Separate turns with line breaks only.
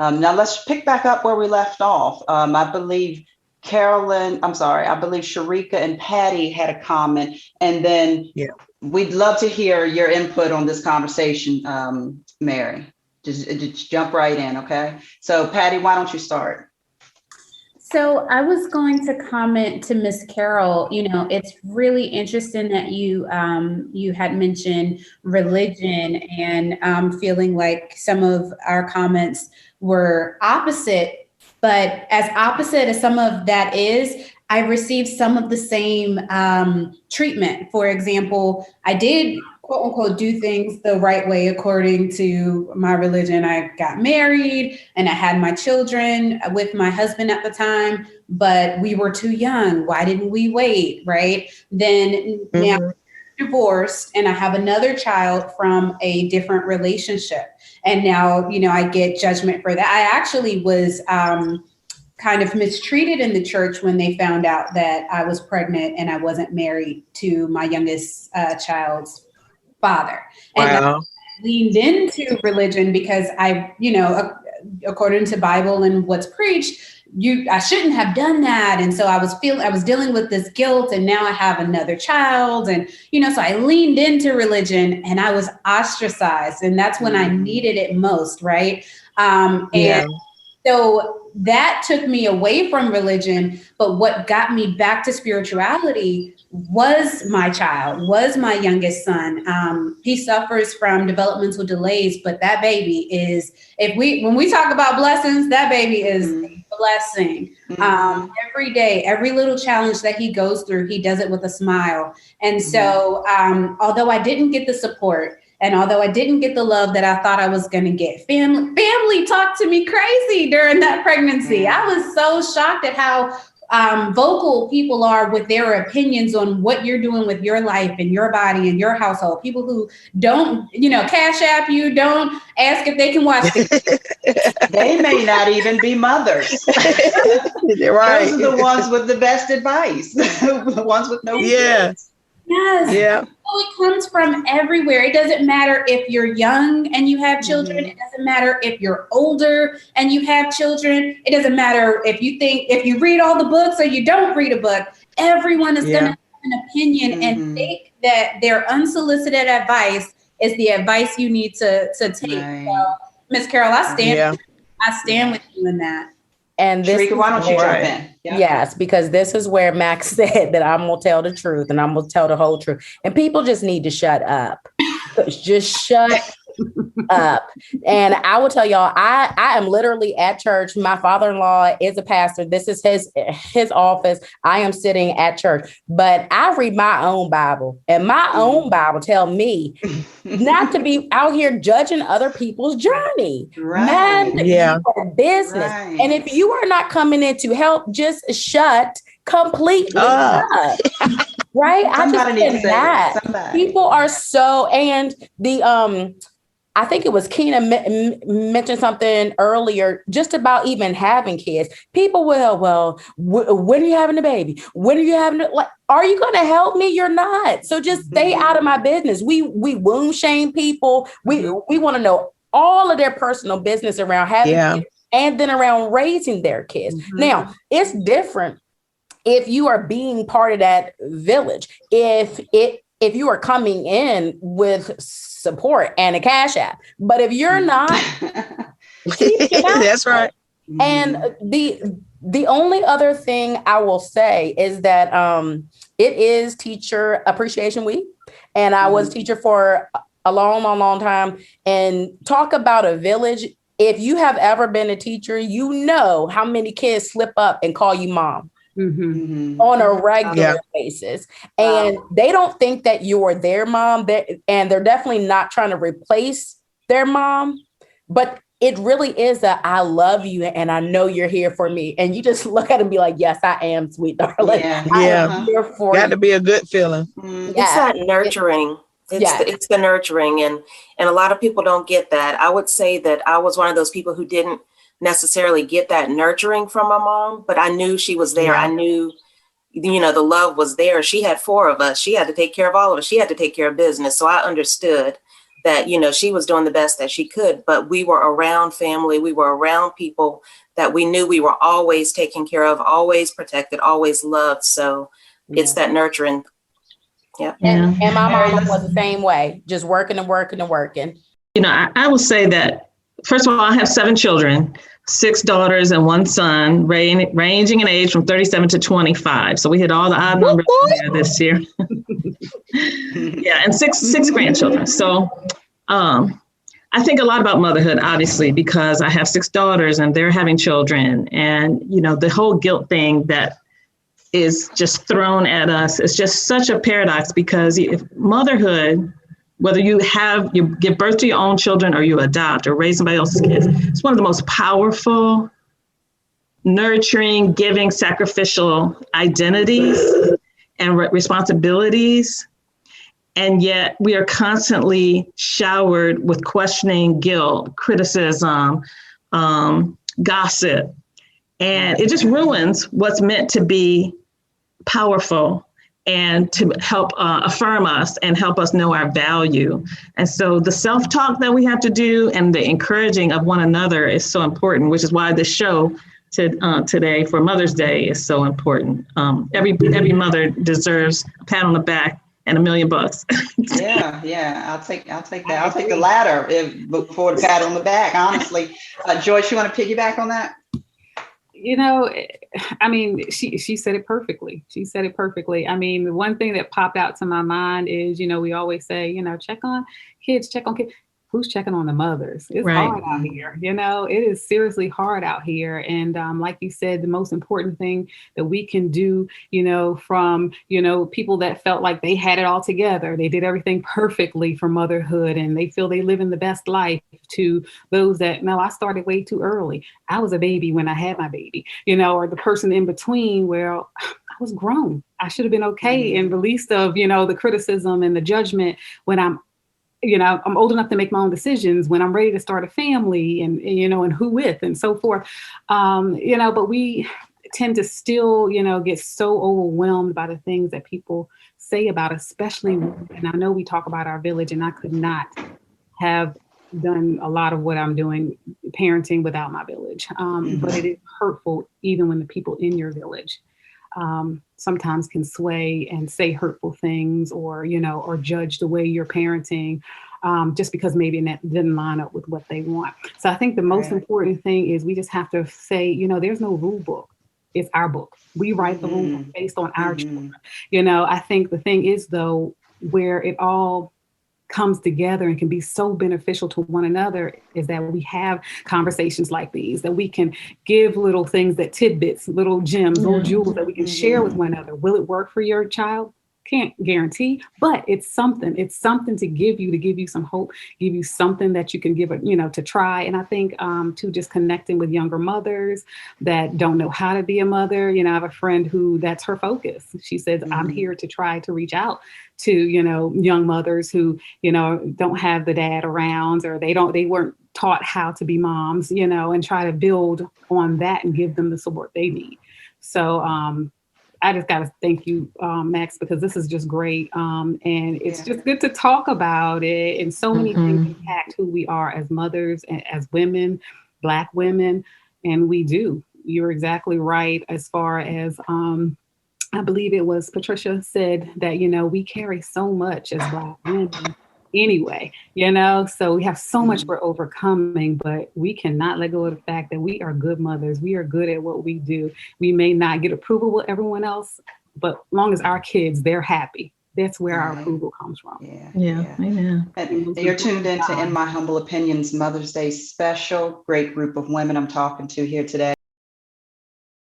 Now let's pick back up where we left off. I believe Sherica and Patty had a comment, and then we'd love to hear your input on this conversation, Mary. Just jump right in, okay? So Patty, why don't you start?
So I was going to comment to Miss Carol, it's really interesting that you had mentioned religion and feeling like some of our comments were opposite, but as opposite as some of that is, I received some of the same treatment. For example, I did quote unquote do things the right way according to my religion. I got married and I had my children with my husband at the time, but we were too young. Why didn't we wait? Right. Then now I'm divorced and I have another child from a different relationship. And now, I get judgment for that. I actually was kind of mistreated in the church when they found out that I was pregnant and I wasn't married to my youngest child's father. And I leaned into religion because I, according to Bible and what's preached, I shouldn't have done that. And so I was dealing with this guilt, and now I have another child. And, so I leaned into religion and I was ostracized, and that's when I needed it most. Right. So that took me away from religion. But what got me back to spirituality was my child, was my youngest son. He suffers from developmental delays, but that baby is, when we talk about blessings, that baby is a blessing. Every day, every little challenge that he goes through, he does it with a smile. And so although I didn't get the support, and although I didn't get the love that I thought I was going to get, family talked to me crazy during that pregnancy. I was so shocked at how vocal people are with their opinions on what you're doing with your life and your body and your household. People who don't, cash app you, don't ask if they can watch the
They may not even be mothers.
Right.
Those are the ones with the best advice. The ones with no kids.
Yes.
Yeah.
So it comes from everywhere. It doesn't matter if you're young and you have children. It doesn't matter if you're older and you have children. It doesn't matter if you read all the books or you don't read a book. Everyone is going to have an opinion and think that their unsolicited advice is the advice you need to take.
Right.
So, Miss Carol, I stand with you in that.
And this
Sherica, why don't you jump in?
Yeah. Yes, because this is where Max said that I'm going to tell the truth and I'm going to tell the whole truth. And people just need to shut up. Just shut up. And I will tell y'all, I am literally at church. My father-in-law is a pastor. This is his office. I am sitting at church, but I read my own Bible, and my own Bible tell me not to be out here judging other people's journey.
Right.
Mind your business.
Right.
And if you are not coming in to help, just shut completely up. Right?
Somebody
I
needs to
just
say
that.
Somebody.
People are so, and the I think it was Keena mentioned something earlier just about even having kids. People will, when are you having a baby? When are you having it? Like, are you going to help me? You're not. So just stay out of my business. We womb shame people. We want to know all of their personal business around having kids and then around raising their kids. Now, it's different if you are being part of that village. If you are coming in with support and a cash app, but if you're not,
that's right.
And the only other thing I will say is that it is Teacher Appreciation Week, and I was a teacher for a long time. And talk about a village. If you have ever been a teacher, you know how many kids slip up and call you mom. On a regular basis. And they don't think that you're their mom, and they're definitely not trying to replace their mom, but it really is that I love you and I know you're here for me. And you just look at it and be like, yes, I am, sweet darling. I am here for
Got
you.
to be a good feeling.
It's that nurturing. It's the nurturing. And a lot of people don't get that. I would say that I was one of those people who didn't necessarily get that nurturing from my mom, but I knew she was there. I knew, the love was there. She had 4 of us. She had to take care of all of us. She had to take care of business. So I understood that, she was doing the best that she could, but we were around family. We were around people that we knew we were always taken care of, always protected, always loved. So it's that nurturing. Yeah.
And my mom was the same way, just working and working and working.
I will say that, first of all, I have 7 children, 6 daughters and 1 son, ranging in age from 37 to 25. So we hit all the odd numbers there this year. Yeah, and six grandchildren. So I think a lot about motherhood, obviously, because I have 6 daughters and they're having children. And, the whole guilt thing that is just thrown at us is just such a paradox, because if motherhood, whether you give birth to your own children or you adopt or raise somebody else's kids, it's one of the most powerful, nurturing, giving, sacrificial identities and responsibilities. And yet we are constantly showered with questioning, guilt, criticism, gossip. And it just ruins what's meant to be powerful and to help affirm us and help us know our value. And so the self-talk that we have to do and the encouraging of one another is so important, which is why this show today for Mother's Day is so important. Every mother deserves a pat on the back and $1 million.
Yeah. I'll take that. I'll take the latter before the pat on the back, honestly. Joyce, you want to piggyback on that?
I mean, she said it perfectly. I mean, the one thing that popped out to my mind is, we always say, check on kids. Who's checking on the mothers? It's hard out here. It is seriously hard out here. And like you said, the most important thing that we can do, from, people that felt like they had it all together, they did everything perfectly for motherhood and they feel they live in the best life, to those that, no, I started way too early. I was a baby when I had my baby, or the person in between where I was grown. I should have been okay and released of, the criticism and the judgment when I'm old enough to make my own decisions, when I'm ready to start a family and and who with and so forth. But we tend to still, get so overwhelmed by the things that people say about, especially, and I know we talk about our village, and I could not have done a lot of what I'm doing parenting without my village. But it is hurtful even when the people in your village sometimes can sway and say hurtful things or judge the way you're parenting just because maybe that didn't line up with what they want. So I think the most important thing is we just have to say, there's no rule book. It's our book. We write the rule book based on our children. I think the thing is, though, where it all comes together and can be so beneficial to one another is that we have conversations like these, that we can give little things, that tidbits, little gems, little jewels that we can share with one another. Will it work for your child? Can't guarantee, but it's something to give you some hope, give you something that you can give it, to try. And I think to just connecting with younger mothers that don't know how to be a mother. I have a friend who that's her focus. She says, I'm here to try to reach out to, young mothers who, don't have the dad around, or they weren't taught how to be moms, and try to build on that and give them the support they need. So, I just got to thank you, Max, because this is just great. And it's just good to talk about it. And so many things impact who we are as mothers, as women, Black women. And we do. You're exactly right. As far as, I believe it was Patricia said that, we carry so much as Black women anyway, so we have so much we're overcoming, but we cannot let go of the fact that we are good mothers. We are good at what we do. We may not get approval with everyone else, but as long as our kids, they're happy. That's where our approval comes from.
Yeah. Amen. And you're tuned into In My Humble Opinions Mother's Day special. Great group of women I'm talking to here today.